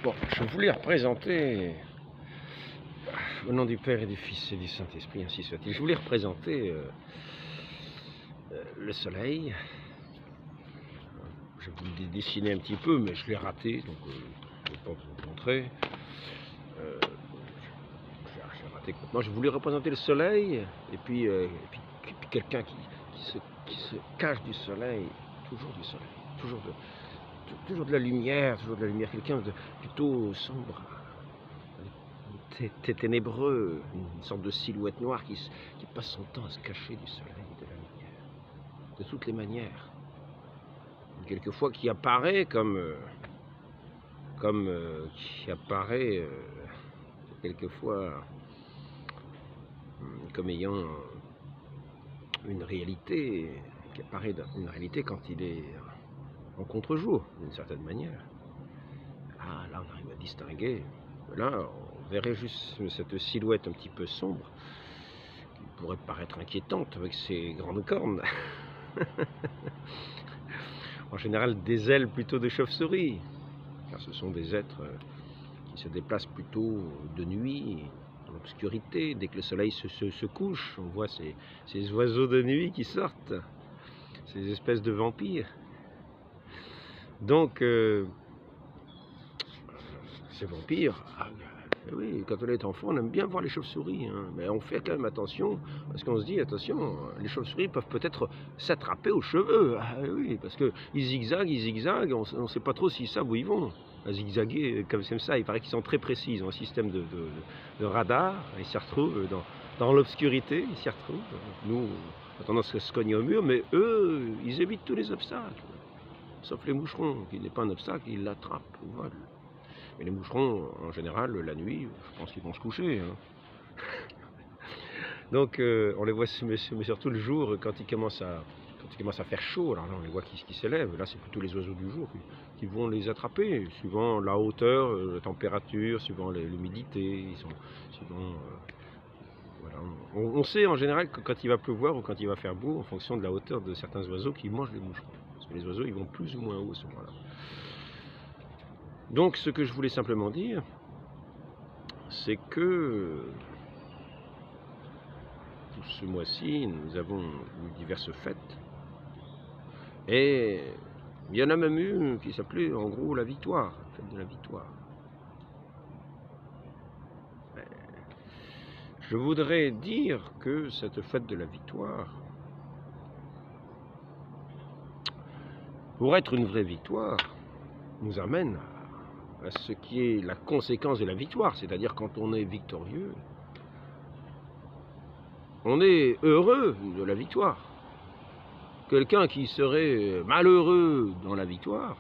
Bon, je voulais représenter, au nom du Père et du Fils et du Saint-Esprit, ainsi soit-il, je voulais représenter le soleil. Je vous l'ai dessiné un petit peu, mais je l'ai raté, donc je ne vais pas vous le montrer. J'ai raté complètement. Je voulais représenter le soleil, et puis quelqu'un qui se cache du soleil, toujours du soleil, toujours de la lumière, quelqu'un de plutôt sombre, ténébreux, une sorte de silhouette noire qui passe son temps à se cacher du soleil et de la lumière, de toutes les manières. Quelquefois qui apparaît quelquefois comme ayant une réalité, qui apparaît une réalité quand il est en contre-jour, d'une certaine manière. Ah, là, on arrive à distinguer. Là, on verrait juste cette silhouette un petit peu sombre, qui pourrait paraître inquiétante avec ses grandes cornes. En général, des ailes plutôt de chauve-souris, car ce sont des êtres qui se déplacent plutôt de nuit, dans l'obscurité. Dès que le soleil se couche, on voit ces oiseaux de nuit qui sortent, ces espèces de vampires. Donc, ces vampires, oui, quand on est enfant, on aime bien voir les chauves-souris, hein, mais on fait quand même attention, parce qu'on se dit, attention, les chauves-souris peuvent peut-être s'attraper aux cheveux, oui, parce qu'ils zigzaguent, on ne sait pas trop s'ils savent où ils vont. À zigzaguer comme ça, il paraît qu'ils sont très précis, ils ont un système de radar, ils s'y retrouvent dans l'obscurité, ils s'y retrouvent. Nous, on a tendance à se cogner au mur, mais eux, ils évitent tous les obstacles, sauf les moucherons, qui n'est pas un obstacle, ils l'attrapent au vol. Mais les moucherons, en général, la nuit, je pense qu'ils vont se coucher. Hein. Donc, on les voit, mais surtout le jour, quand il commence à faire chaud, alors là, on les voit qui s'élèvent. Là, c'est plutôt les oiseaux du jour qui vont les attraper, suivant la hauteur, la température, suivant l'humidité. Voilà. On sait en général que quand il va pleuvoir ou quand il va faire beau, en fonction de la hauteur de certains oiseaux qui mangent les moucherons. Parce que les oiseaux, ils vont plus ou moins haut à ce moment-là. Donc, ce que je voulais simplement dire, c'est que tout ce mois-ci, nous avons eu diverses fêtes. Et il y en a même une qui s'appelait en gros la victoire, la fête de la victoire. Je voudrais dire que cette fête de la victoire, pour être une vraie victoire, nous amène à ce qui est la conséquence de la victoire, c'est-à-dire quand on est victorieux, on est heureux de la victoire. Quelqu'un qui serait malheureux dans la victoire,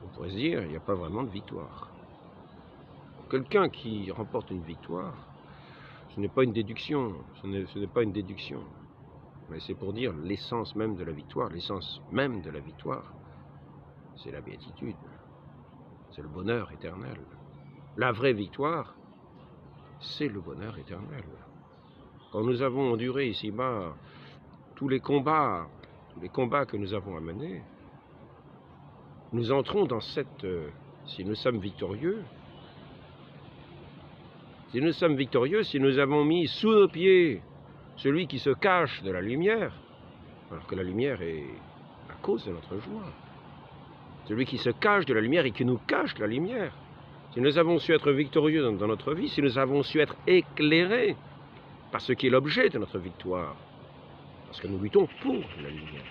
on pourrait se dire, il n'y a pas vraiment de victoire. Quelqu'un qui remporte une victoire, ce n'est pas une déduction, ce n'est pas une déduction, mais c'est pour dire l'essence même de la victoire. L'essence même de la victoire, c'est la béatitude, c'est le bonheur éternel. La vraie victoire, c'est le bonheur éternel. Quand nous avons enduré ici-bas tous les combats que nous avons à mener, nous entrons dans cette... si nous sommes victorieux, si nous avons mis sous nos pieds celui qui se cache de la lumière, alors que la lumière est la cause de notre joie, celui qui se cache de la lumière et qui nous cache la lumière, si nous avons su être victorieux dans notre vie, si nous avons su être éclairés par ce qui est l'objet de notre victoire, parce que nous luttons pour la lumière.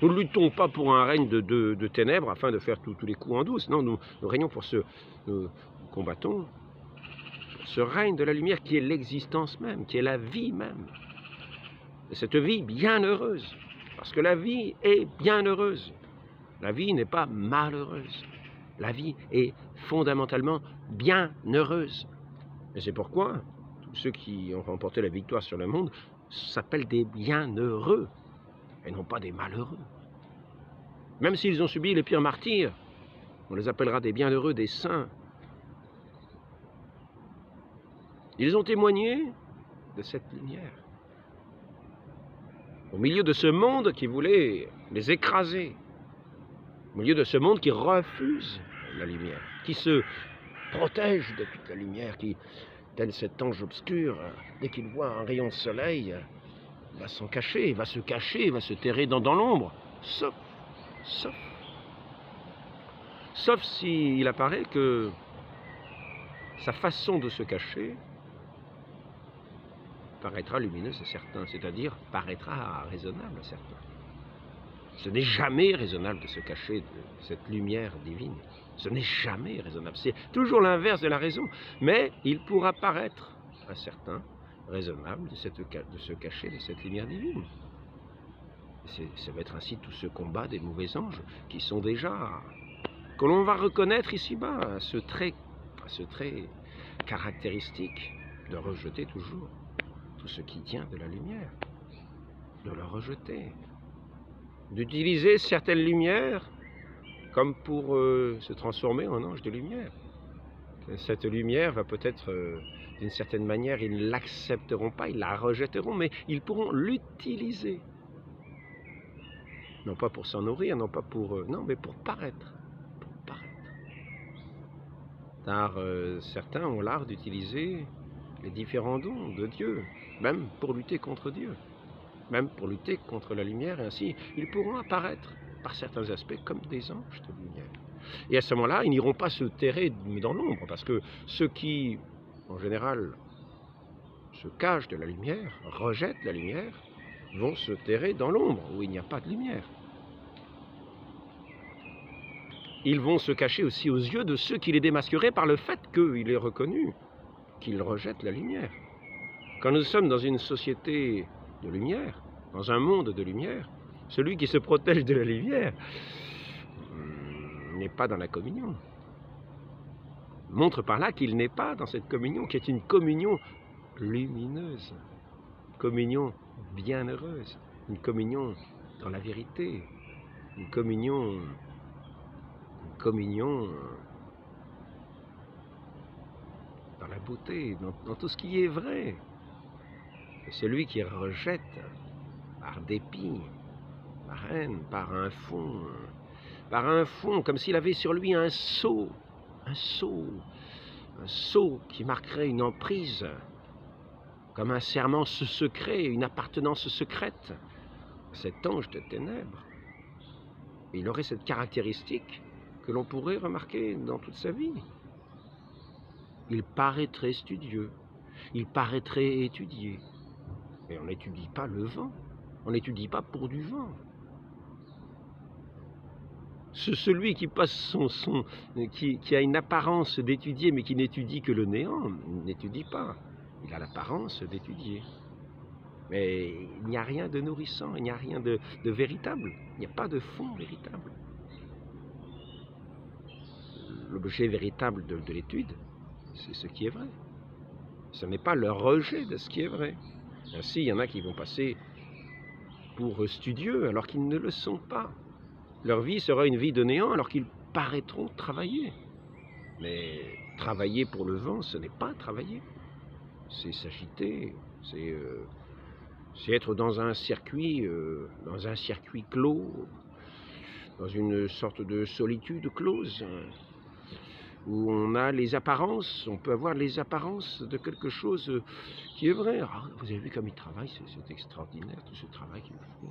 Nous ne luttons pas pour un règne de ténèbres afin de faire tous les coups en douce. Non, nous régnons pour nous combattons pour ce règne de la lumière qui est l'existence même, qui est la vie même. Et cette vie bien heureuse, parce que la vie est bien heureuse. La vie n'est pas malheureuse. La vie est fondamentalement bien heureuse. Et c'est pourquoi tous ceux qui ont remporté la victoire sur le monde s'appellent des bienheureux et non pas des malheureux. Même s'ils ont subi les pires martyrs, on les appellera des bienheureux, des saints. Ils ont témoigné de cette lumière. Au milieu de ce monde qui voulait les écraser, au milieu de ce monde qui refuse la lumière, qui se protège de toute la lumière, qui, tel cet ange obscur, dès qu'il voit un rayon de soleil, va s'en cacher, va se cacher, va se terrer dans l'ombre, sauf s'il apparaît que sa façon de se cacher paraîtra lumineuse à certains, c'est-à-dire paraîtra raisonnable à certains. Ce n'est jamais raisonnable de se cacher de cette lumière divine. Ce n'est jamais raisonnable. C'est toujours l'inverse de la raison. Mais il pourra paraître à certains raisonnable de se cacher de cette lumière divine. Ça va être ainsi tout ce combat des mauvais anges qui sont déjà, que l'on va reconnaître ici-bas, à ce trait caractéristique de rejeter toujours tout ce qui tient de la lumière, de le rejeter, d'utiliser certaines lumières comme pour se transformer en ange de lumière. Cette lumière va peut-être, d'une certaine manière, ils ne l'accepteront pas, ils la rejetteront, mais ils pourront l'utiliser. Non pas pour s'en nourrir, non pas pour... non, mais pour paraître. Car certains ont l'art d'utiliser les différents dons de Dieu, même pour lutter contre Dieu, même pour lutter contre la lumière, et ainsi ils pourront apparaître par certains aspects comme des anges de lumière. Et à ce moment-là, ils n'iront pas se terrer dans l'ombre, parce que ceux qui, en général, se cachent de la lumière, rejettent la lumière, vont se terrer dans l'ombre, où il n'y a pas de lumière. Ils vont se cacher aussi aux yeux de ceux qui les démasqueraient par le fait qu'il est reconnu qu'ils rejettent la lumière. Quand nous sommes dans une société de lumière, dans un monde de lumière, celui qui se protège de la lumière n'est pas dans la communion. Montre par là qu'il n'est pas dans cette communion, qui est une communion lumineuse, une communion bienheureuse, une communion dans la vérité, une communion dans la beauté, dans tout ce qui est vrai. Et celui qui rejette par dépit, par haine, par un fond, comme s'il avait sur lui un sceau qui marquerait une emprise, comme un serment secret, une appartenance secrète, cet ange de ténèbres. Il aurait cette caractéristique que l'on pourrait remarquer dans toute sa vie. Il paraîtrait studieux, il paraîtrait étudié, mais on n'étudie pas le vent, on n'étudie pas pour du vent. Celui qui passe qui a une apparence d'étudier, mais qui n'étudie que le néant, n'étudie pas. Il a l'apparence d'étudier. Mais il n'y a rien de nourrissant, il n'y a rien de véritable, il n'y a pas de fond véritable. L'objet véritable de l'étude, c'est ce qui est vrai. Ce n'est pas le rejet de ce qui est vrai. Ainsi, il y en a qui vont passer pour studieux alors qu'ils ne le sont pas. Leur vie sera une vie de néant alors qu'ils paraîtront travailler. Mais travailler pour le vent, ce n'est pas travailler. C'est s'agiter, c'est être dans un circuit clos, dans une sorte de solitude close, où on a les apparences, on peut avoir les apparences de quelque chose qui est vrai. Ah, vous avez vu comme ils travaillent, c'est extraordinaire, tout ce travail qu'ils font.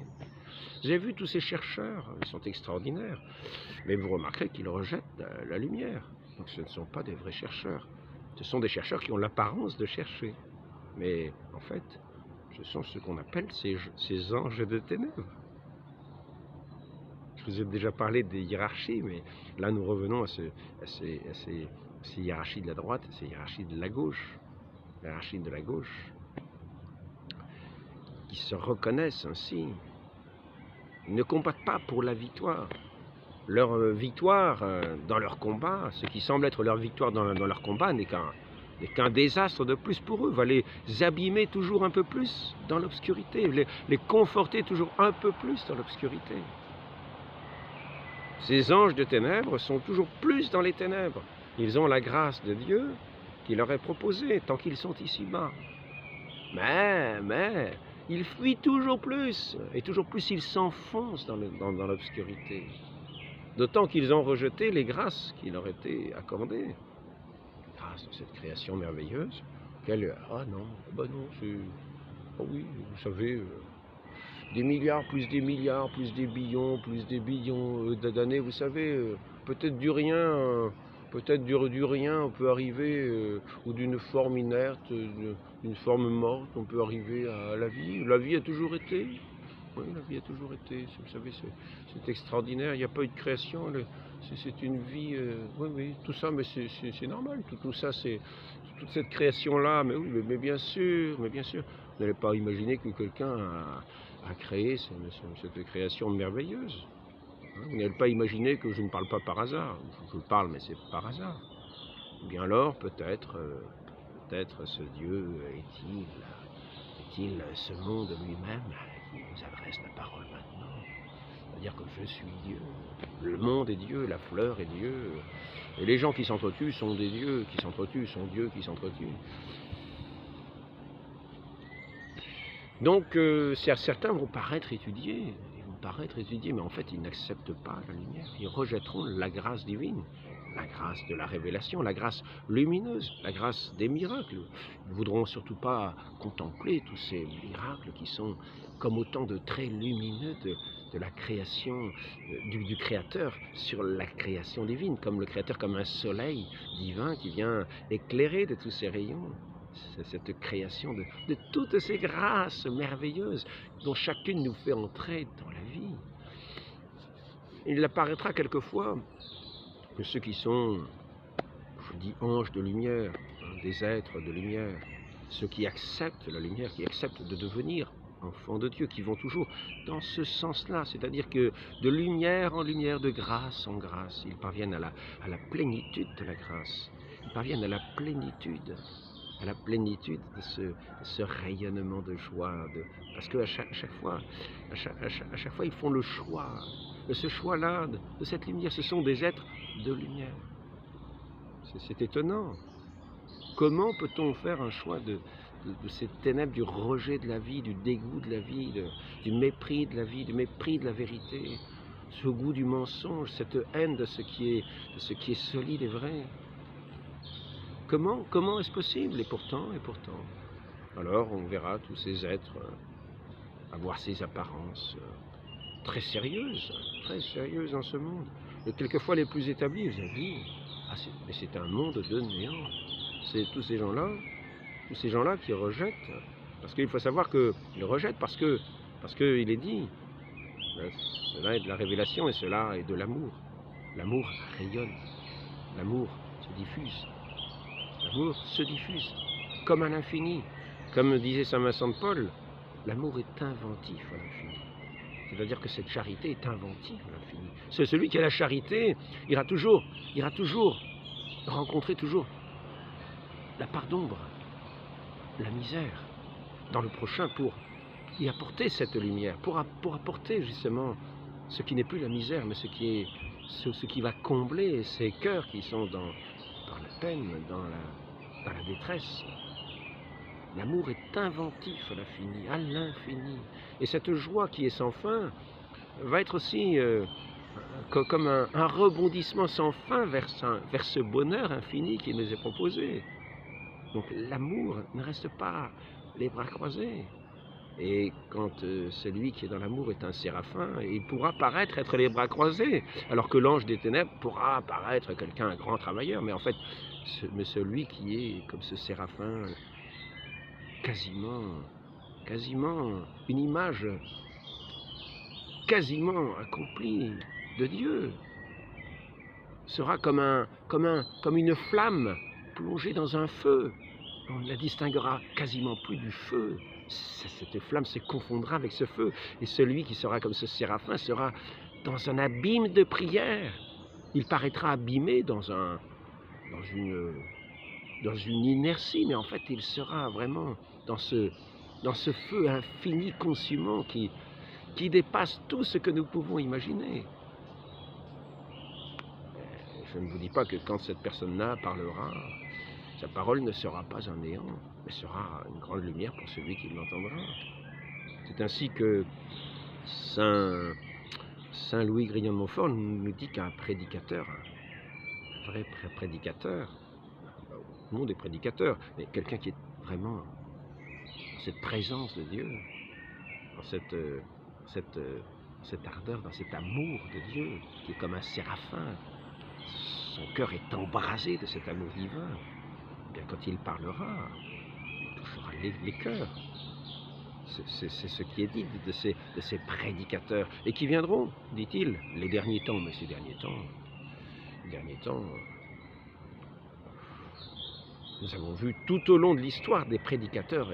Vous avez vu tous ces chercheurs, ils sont extraordinaires. Mais vous remarquerez qu'ils rejettent la lumière. Donc ce ne sont pas des vrais chercheurs. Ce sont des chercheurs qui ont l'apparence de chercher. Mais en fait, ce sont ce qu'on appelle ces anges de ténèbres. Je vous ai déjà parlé des hiérarchies, mais là nous revenons à ces hiérarchies de la droite, à ces hiérarchies de la gauche. La hiérarchie de la gauche, qui se reconnaissent ainsi. Ils ne combattent pas pour la victoire. Leur victoire dans leur combat, ce qui semble être leur victoire dans leur combat n'est qu'un désastre de plus pour eux, va les abîmer toujours un peu plus dans l'obscurité, les conforter toujours un peu plus dans l'obscurité. Ces anges de ténèbres sont toujours plus dans les ténèbres. Ils ont la grâce de Dieu qui leur est proposée tant qu'ils sont ici-bas. Mais, ils fuient toujours plus, et toujours plus ils s'enfoncent dans l'obscurité. D'autant qu'ils ont rejeté les grâces qui leur étaient accordées. Grâce à cette création merveilleuse, ah non, bah non, c'est... Oh oui, vous savez, des milliards, plus des billions d'années, vous savez, peut-être du rien, du rien, on peut arriver, ou d'une forme inerte, d'une forme morte, on peut arriver à la vie. La vie a toujours été. Oui, la vie a toujours été. Vous savez, c'est extraordinaire. Il n'y a pas eu de création. C'est une vie. Oui, oui, tout ça, mais c'est normal. Tout ça, c'est toute cette création-là. Mais oui, mais bien sûr, mais bien sûr. Vous n'allez pas imaginer que quelqu'un a créé cette création merveilleuse. Hein. Vous n'allez pas imaginer que je ne parle pas par hasard. Je parle, mais c'est par hasard. Ou bien alors, peut-être ce Dieu est-il ce monde lui-même qui nous adresse la parole maintenant. C'est-à-dire que je suis Dieu, le monde est Dieu, la fleur est Dieu, et les gens qui s'entretuent sont des dieux qui s'entretuent, sont Dieu qui s'entretuent. Donc certains vont paraître étudier, mais en fait ils n'acceptent pas la lumière, ils rejetteront la grâce divine, la grâce de la révélation, la grâce lumineuse, la grâce des miracles. Ils ne voudront surtout pas contempler tous ces miracles qui sont comme autant de traits lumineux de la création du Créateur sur la création divine, comme le Créateur, comme un soleil divin qui vient éclairer de tous ces rayons. Cette création de toutes ces grâces merveilleuses dont chacune nous fait entrer dans la vie. Il apparaîtra quelquefois que ceux qui sont, je dis anges de lumière, des êtres de lumière, ceux qui acceptent la lumière, qui acceptent de devenir enfants de Dieu, qui vont toujours dans ce sens-là, c'est-à-dire que de lumière en lumière, de grâce en grâce, ils parviennent à la plénitude de la grâce, ils parviennent à la plénitude de ce rayonnement de joie, parce qu'à chaque fois, ils font le choix, de ce choix-là, de cette lumière. Ce sont des êtres de lumière. C'est étonnant. Comment peut-on faire un choix de ces ténèbres, du rejet de la vie, du dégoût de la vie, du mépris de la vie, du mépris de la vérité, ce goût du mensonge, cette haine de ce qui est solide et vrai? Comment est-ce possible? Et pourtant. Alors on verra tous ces êtres avoir ces apparences très sérieuses en ce monde. Et quelquefois les plus établis, vous avez vu, mais c'est un monde de néant. C'est tous ces gens-là qui rejettent. Parce qu'il faut savoir qu'ils rejettent parce qu'il est dit, cela est de la révélation et cela est de l'amour. L'amour rayonne, l'amour se diffuse. L'amour se diffuse, comme à l'infini. Comme disait saint Vincent de Paul, l'amour est inventif à l'infini. C'est-à-dire que cette charité est inventive à l'infini. Celui qui a la charité ira toujours rencontrer la part d'ombre, la misère dans le prochain pour y apporter cette lumière, pour apporter justement ce qui n'est plus la misère, mais ce qui va combler ces cœurs qui sont dans la peine, dans la détresse. L'amour est inventif à l'infini. Et cette joie qui est sans fin va être aussi comme un rebondissement sans fin vers ce bonheur infini qui nous est proposé. Donc l'amour ne reste pas les bras croisés. Et quand celui qui est dans l'amour est un séraphin, il pourra paraître être les bras croisés, alors que l'ange des ténèbres pourra paraître quelqu'un, un grand travailleur, mais en fait, celui qui est comme ce séraphin, quasiment une image quasiment accomplie de Dieu, sera comme une flamme plongée dans un feu. On ne la distinguera quasiment plus du feu. Cette flamme se confondra avec ce feu. Et celui qui sera comme ce séraphin sera dans un abîme de prière. Il paraîtra abîmé dans une inertie, mais en fait il sera vraiment dans ce feu infini consumant qui dépasse tout ce que nous pouvons imaginer. Je ne vous dis pas que quand cette personne-là parlera, sa parole ne sera pas un néant, mais sera une grande lumière pour celui qui l'entendra. C'est ainsi que Saint Louis Grignon de Montfort nous dit qu'un prédicateur, un vrai prédicateur, le monde est prédicateur, mais quelqu'un qui est vraiment dans cette présence de Dieu, dans cette ardeur, dans cet amour de Dieu, qui est comme un séraphin. Son cœur est embrasé de cet amour divin. Eh bien, quand il parlera, il touchera les cœurs. C'est ce qui est dit de ces prédicateurs. Et qui viendront, dit-il, les derniers temps. Mais ces derniers temps, nous avons vu tout au long de l'histoire des prédicateurs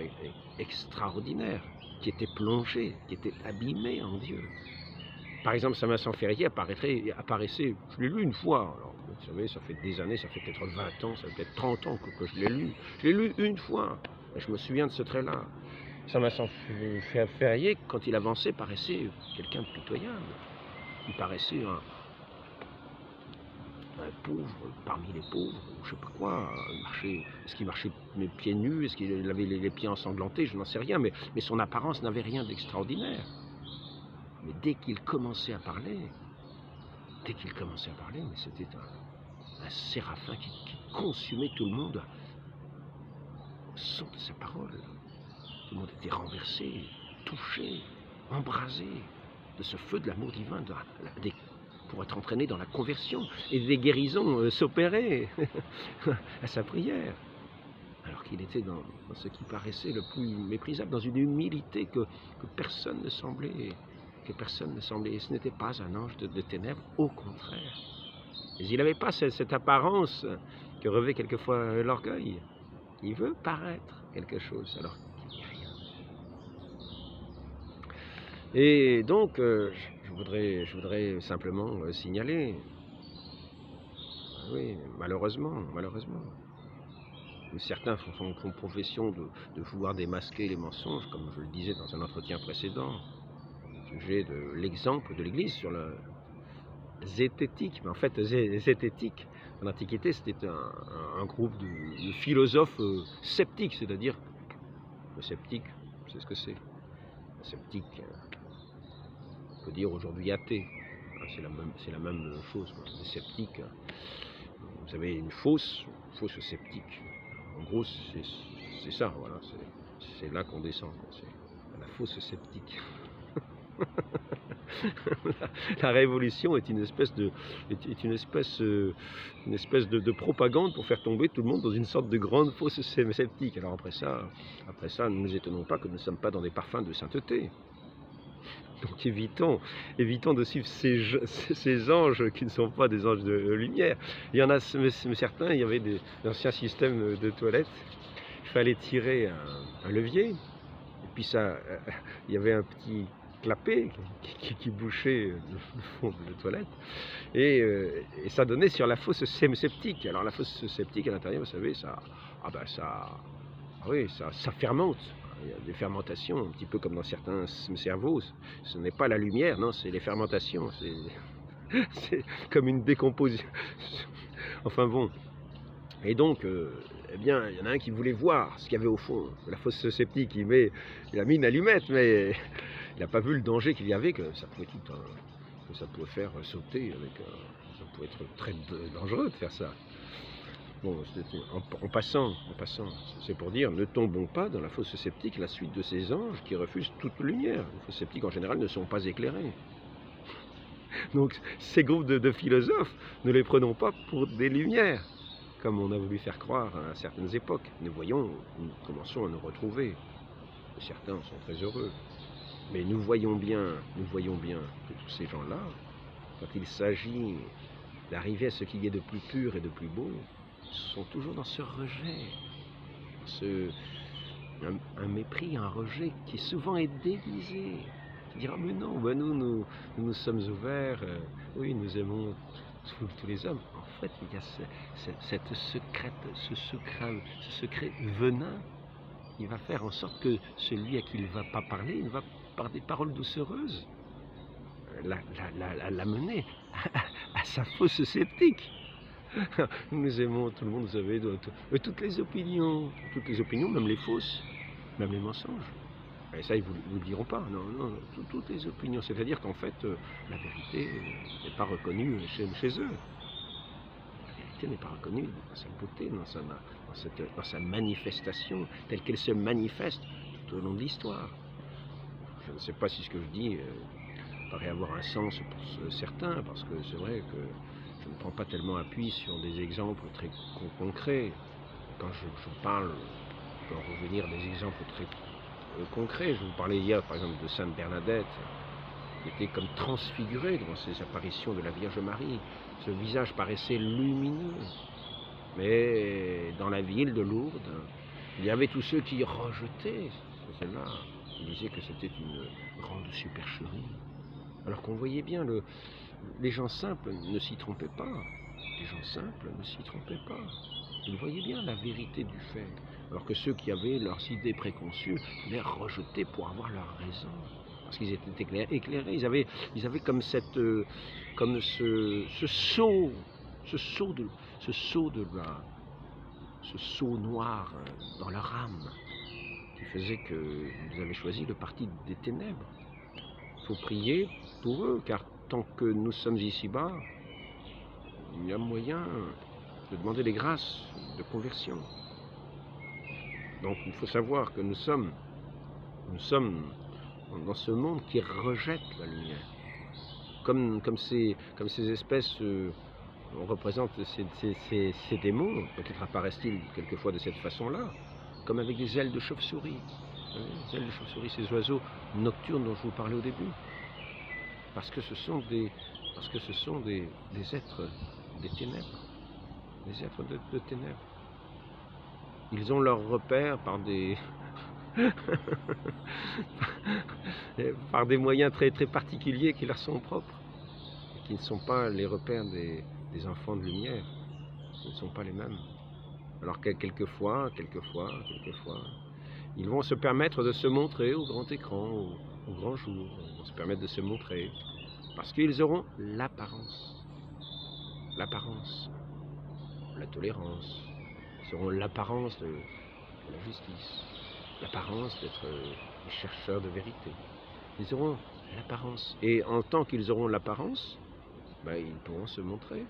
extraordinaires, qui étaient plongés, qui étaient abîmés en Dieu. Par exemple, Saint Vincent Ferrier apparaissait, je l'ai lu une fois, alors, vous savez, ça fait des années, ça fait peut-être 20 ans, ça fait peut-être 30 ans que je l'ai lu. Je l'ai lu une fois, et je me souviens de ce trait-là. Saint Vincent Ferrier, quand il avançait, paraissait quelqu'un de pitoyable. Il paraissait un pauvre parmi les pauvres, je ne sais pas quoi. Est-ce qu'il marchait pieds nus, est-ce qu'il avait les pieds ensanglantés, je n'en sais rien, mais son apparence n'avait rien d'extraordinaire. Mais dès qu'il commençait à parler, mais c'était un séraphin qui consumait tout le monde au son de sa parole. Tout le monde était renversé, touché, embrasé de ce feu de l'amour divin, pour être entraîné dans la conversion, et des guérisons s'opéraient à sa prière. Alors qu'il était dans ce qui paraissait le plus méprisable, dans une humilité que personne ne semblait. Et ce n'était pas un ange de ténèbres, au contraire. Mais il n'avait pas cette apparence que revêt quelquefois l'orgueil. Il veut paraître quelque chose, alors qu'il n'y a rien. Et donc, je voudrais simplement signaler, oui, malheureusement, certains font profession de vouloir démasquer les mensonges, comme je le disais dans un entretien précédent, au sujet de l'exemple de l'Église sur la zététique. Mais en fait, zététique, en Antiquité, c'était un groupe de philosophes sceptiques, c'est-à-dire, le sceptique, c'est ce que c'est. Le sceptique, on peut dire aujourd'hui athée, c'est la même chose. Les sceptiques, vous avez une fausse sceptique. En gros, c'est ça, voilà, c'est là qu'on descend, c'est la fausse sceptique. La révolution est une espèce de propagande pour faire tomber tout le monde dans une sorte de grande fausse sceptique. Alors après ça, ne nous étonnons pas que nous ne sommes pas dans des parfums de sainteté. Donc évitons de suivre ces anges qui ne sont pas des anges de lumière. Il y en a certains, il y avait d'anciens systèmes de toilettes. Il fallait tirer un levier, et puis il y avait un petit clapet qui bouchait le fond de la toilette, et ça donnait sur la fosse sceptique. Alors la fosse sceptique à l'intérieur, vous savez, ça fermente. Il y a des fermentations, un petit peu comme dans certains cerveaux. Ce n'est pas la lumière, non, c'est les fermentations. C'est comme une décomposition. Enfin bon. Et donc, eh bien, il y en a un qui voulait voir ce qu'il y avait au fond. La fosse sceptique, il a mis une allumette, mais il n'a pas vu le danger qu'il y avait, que ça pouvait faire sauter, ça pouvait être très dangereux de faire ça. Bon, en passant, c'est pour dire, ne tombons pas dans la fosse sceptique, la suite de ces anges qui refusent toute lumière. Les fosses sceptiques, en général, ne sont pas éclairés. Donc, ces groupes de philosophes, ne les prenons pas pour des lumières, comme on a voulu faire croire à certaines époques. Nous commençons à nous retrouver. Certains sont très heureux. Mais nous voyons bien que tous ces gens-là, quand il s'agit d'arriver à ce qu'il y ait de plus pur et de plus beau, sont toujours dans ce rejet, un mépris, un rejet qui souvent est déguisé. Tu diras, mais non, nous sommes ouverts, oui, nous aimons tous les hommes. En fait, il y a ce secret venin qui va faire en sorte que celui à qui il ne va pas parler, il va, par des paroles doucereuses, la mener à sa fosse sceptique. Nous aimons tout le monde, vous savez, toutes les opinions, même les fausses, même les mensonges. Et ça, ils ne vous le diront pas. Non, non, toutes les opinions. C'est-à-dire qu'en fait, la vérité n'est pas reconnue chez eux. La vérité n'est pas reconnue dans sa beauté, dans sa manifestation, telle qu'elle se manifeste tout au long de l'histoire. Je ne sais pas si ce que je dis paraît avoir un sens pour certains, parce que c'est vrai que je ne prends pas tellement appui sur des exemples très concrets. Quand je parle, je peux en revenir à des exemples très concrets. Je vous parlais hier, par exemple, de Sainte Bernadette, qui était comme transfigurée devant ces apparitions de la Vierge Marie. Ce visage paraissait lumineux. Mais dans la ville de Lourdes, il y avait tous ceux qui rejetaient celle-là. Ils disaient que c'était une grande supercherie. Alors qu'on voyait bien, les gens simples ne s'y trompaient pas. Les gens simples ne s'y trompaient pas. Ils voyaient bien la vérité du fait. Alors que ceux qui avaient leurs idées préconçues les rejetaient pour avoir leur raison. Parce qu'ils étaient éclairés. Ils avaient comme ce saut noir dans leur âme, qui faisait qu'ils avaient choisi le parti des ténèbres. Il faut prier pour eux, car tant que nous sommes ici-bas, il y a moyen de demander les grâces de conversion. Donc il faut savoir que nous sommes dans ce monde qui rejette la lumière. Comme ces espèces, on représente ces démons, peut-être apparaissent-ils quelquefois de cette façon-là, comme avec des ailes de chauve-souris. Les ailes de chauve-souris, ces oiseaux nocturnes dont je vous parlais au début. Parce que ce sont des êtres des ténèbres. Des êtres de ténèbres. Ils ont leurs repères par des par des moyens très, très particuliers qui leur sont propres, et qui ne sont pas les repères des enfants de lumière. Ce ne sont pas les mêmes. Alors que quelquefois, ils vont se permettre de se montrer au grand écran, au grand jour. Ils vont se permettre de se montrer, parce qu'ils auront l'apparence, la tolérance. Ils auront l'apparence de la justice, l'apparence d'être des chercheurs de vérité. Ils auront l'apparence. Et en tant qu'ils auront l'apparence, ils pourront se montrer.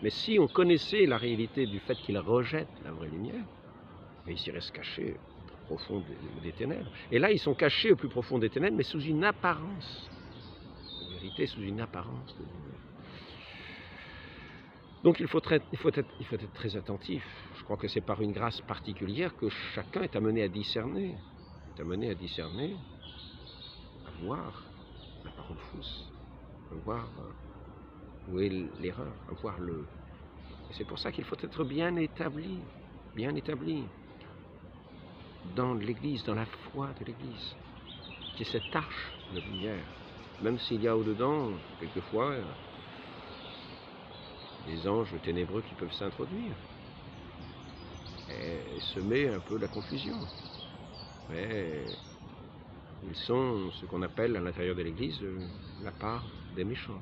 Mais si on connaissait la réalité du fait qu'ils rejettent la vraie lumière, ils iraient se cacher au profond des ténèbres. Et là, ils sont cachés au plus profond des ténèbres, mais sous une apparence de vérité, sous une apparence de lumière. Donc il faut être très attentif. Je crois que c'est par une grâce particulière que chacun est amené à discerner. À voir la parole fausse, à voir où est l'erreur, à voir le... Et c'est pour ça qu'il faut être bien établi dans l'Église, dans la foi de l'Église, qui est cette arche de lumière. Même s'il y a au-dedans, quelquefois, des anges ténébreux qui peuvent s'introduire et semer un peu la confusion. Mais ils sont ce qu'on appelle à l'intérieur de l'Église la part des méchants.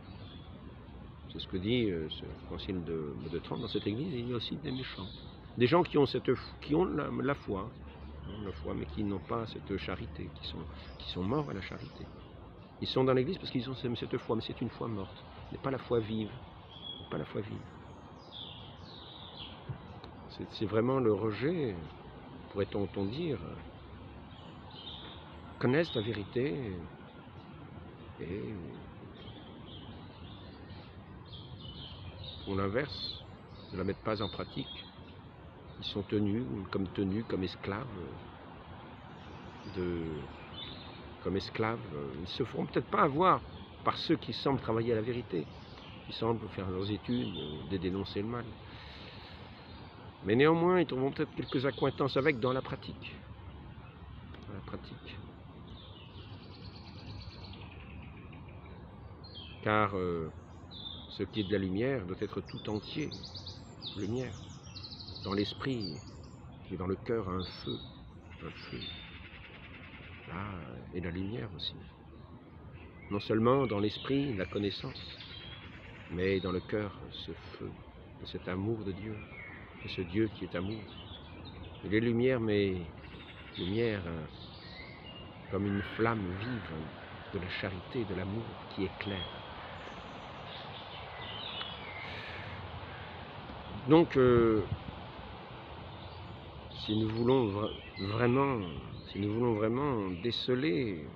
C'est ce que dit ce concile de Trente. Dans cette Église, il y a aussi des méchants. Des gens qui ont la foi, mais qui n'ont pas cette charité, qui sont morts à la charité. Ils sont dans l'Église parce qu'ils ont cette foi, mais c'est une foi morte. Ce n'est pas la foi vive. C'est vraiment le rejet, pourrait-on dire, connaissent la vérité et pour l'inverse, ne la mettent pas en pratique. Ils sont tenus comme esclaves Ils ne se feront peut-être pas avoir par ceux qui semblent travailler à la vérité, qui semblent faire leurs études, de dénoncer le mal. Mais néanmoins, ils trouveront peut-être quelques accointances avec dans la pratique. Car ce qui est de la lumière doit être tout entier lumière. Dans l'esprit et dans le cœur, un feu. Et la lumière aussi. Non seulement dans l'esprit, la connaissance, mais dans le cœur, ce feu, cet amour de Dieu, de ce Dieu qui est amour. Et les lumières, comme une flamme vive de la charité, de l'amour qui éclaire. Donc, si nous voulons vraiment déceler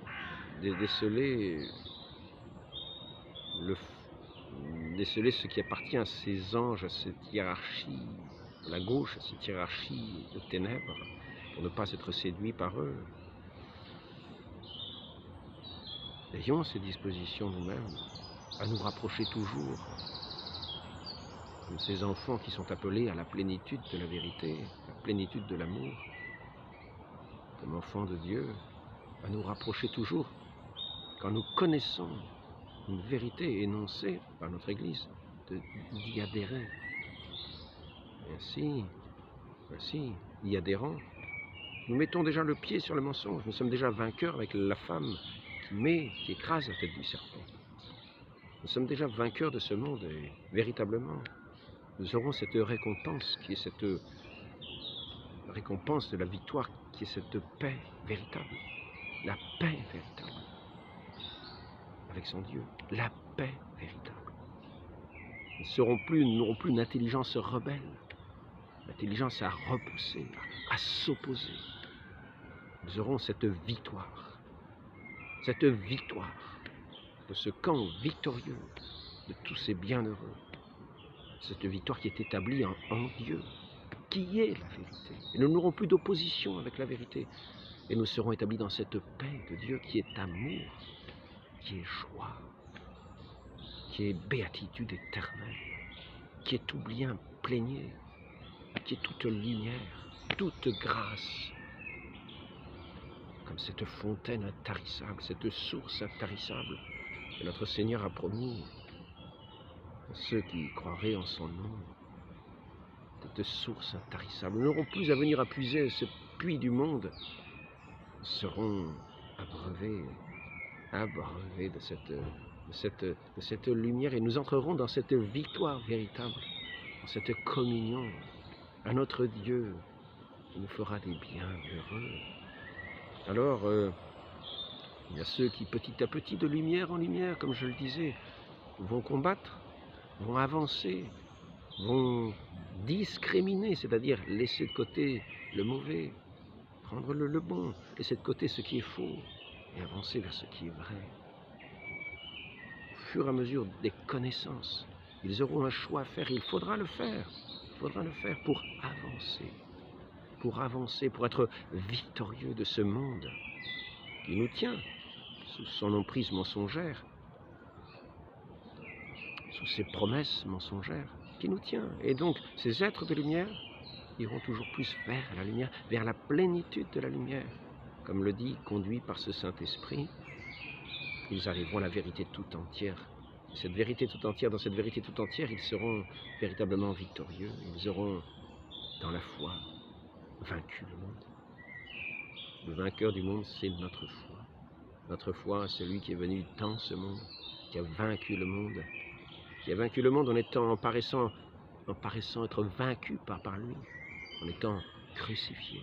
ce qui appartient à ces anges, à cette hiérarchie, à la gauche, à cette hiérarchie de ténèbres, pour ne pas être séduits par eux, ayons ces dispositions nous-mêmes, à nous rapprocher toujours, comme ces enfants qui sont appelés à la plénitude de la vérité, la plénitude de l'amour, comme enfants de Dieu, à nous rapprocher toujours, quand nous connaissons une vérité énoncée par notre Église, d'y adhérer. Et ainsi, y adhérant, nous mettons déjà le pied sur le mensonge. Nous sommes déjà vainqueurs avec la femme qui écrase la tête du serpent. Nous sommes déjà vainqueurs de ce monde et véritablement, nous aurons cette récompense qui est cette récompense de la victoire, qui est cette paix véritable. La paix véritable avec son Dieu. La paix véritable. Nous n'aurons plus une intelligence rebelle, l'intelligence à repousser, à s'opposer. Nous aurons cette victoire de ce camp victorieux de tous ces bienheureux, cette victoire qui est établie en Dieu, qui est la vérité. Et nous n'aurons plus d'opposition avec la vérité. Et nous serons établis dans cette paix de Dieu qui est amour, qui est joie, qui est béatitude éternelle, qui est tout bien plaigné, qui est toute lumière, toute grâce, comme cette fontaine intarissable, cette source intarissable que notre Seigneur a promis à ceux qui croiraient en son nom. Cette source intarissable. Nous n'aurons plus à venir à puiser ce puits du monde. Nous serons abreuvés de cette lumière et nous entrerons dans cette victoire véritable, dans cette communion à notre Dieu qui nous fera des bienheureux. Alors, il y a ceux qui petit à petit, de lumière en lumière, comme je le disais, vont combattre, vont avancer, vont discriminer, c'est-à-dire laisser de côté le mauvais, prendre le bon, laisser de côté ce qui est faux et avancer vers ce qui est vrai. Au fur et à mesure des connaissances, ils auront un choix à faire, il faudra le faire pour avancer, pour être victorieux de ce monde qui nous tient sous son emprise mensongère, sous ses promesses mensongères, qui nous tient. Et donc, ces êtres de lumière iront toujours plus vers la lumière, vers la plénitude de la lumière. Comme le dit, conduit par ce Saint-Esprit, ils arriveront à la vérité tout entière. Dans cette vérité tout entière, ils seront véritablement victorieux. Ils auront, dans la foi, vaincu le monde. Le vainqueur du monde, c'est notre foi. Notre foi, c'est celui qui est venu dans ce monde, qui a vaincu le monde, en paraissant être vaincu par lui, en étant crucifié,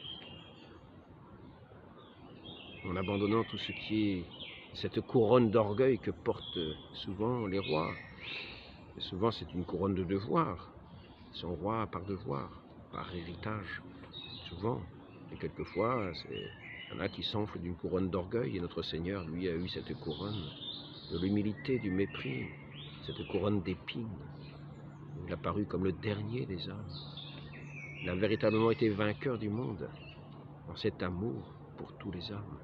en abandonnant tout ce qui est cette couronne d'orgueil que portent souvent les rois. Et souvent c'est une couronne de devoir. Ils sont rois par devoir, par héritage, souvent. Et quelquefois, il y en a qui s'enflent d'une couronne d'orgueil, et notre Seigneur, lui, a eu cette couronne de l'humilité, du mépris, cette couronne d'épines. Il a paru comme le dernier des hommes. Il a véritablement été vainqueur du monde dans cet amour pour tous les hommes.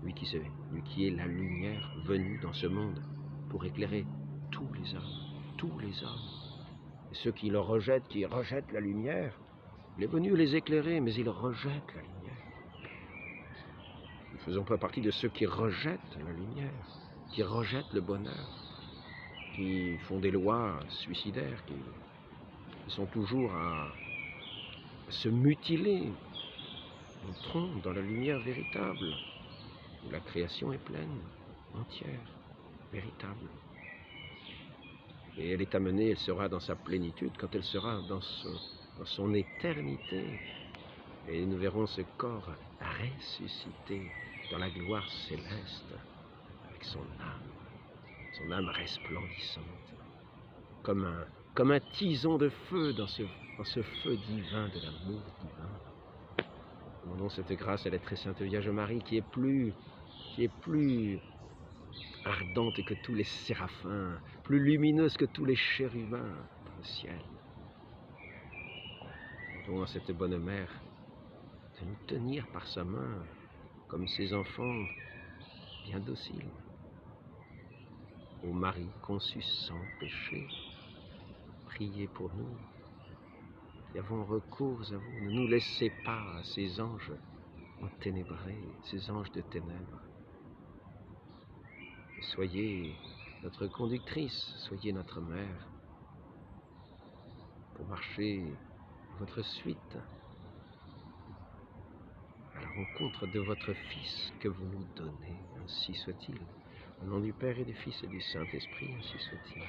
Lui qui est la lumière venue dans ce monde pour éclairer tous les hommes. Et ceux qui le rejettent, qui rejettent la lumière, il est venu les éclairer, mais ils rejettent la lumière. Nous ne faisons pas partie de ceux qui rejettent la lumière, qui rejettent le bonheur, qui font des lois suicidaires, qui sont toujours à se mutiler. Entrons dans la lumière véritable, où la création est pleine, entière, véritable. Et elle est amenée, elle sera dans sa plénitude quand elle sera dans son éternité. Et nous verrons ce corps ressuscité dans la gloire céleste, avec son âme resplendissante, comme un tison de feu dans ce feu divin de l'amour divin. Demandons cette grâce à la très sainte Vierge Marie qui est plus ardente que tous les séraphins, plus lumineuse que tous les chérubins dans le ciel. Demandons à cette bonne mère de nous tenir par sa main comme ses enfants bien dociles. Ô Marie conçue sans péché, priez pour nous qui avons recours à vous. Ne nous laissez pas à ces anges enténébrés, ces anges de ténèbres. Et soyez notre conductrice, soyez notre mère, pour marcher à votre suite, à la rencontre de votre Fils que vous nous donnez. Ainsi soit-il. Au nom du Père et du Fils et du Saint-Esprit, ainsi soit-il.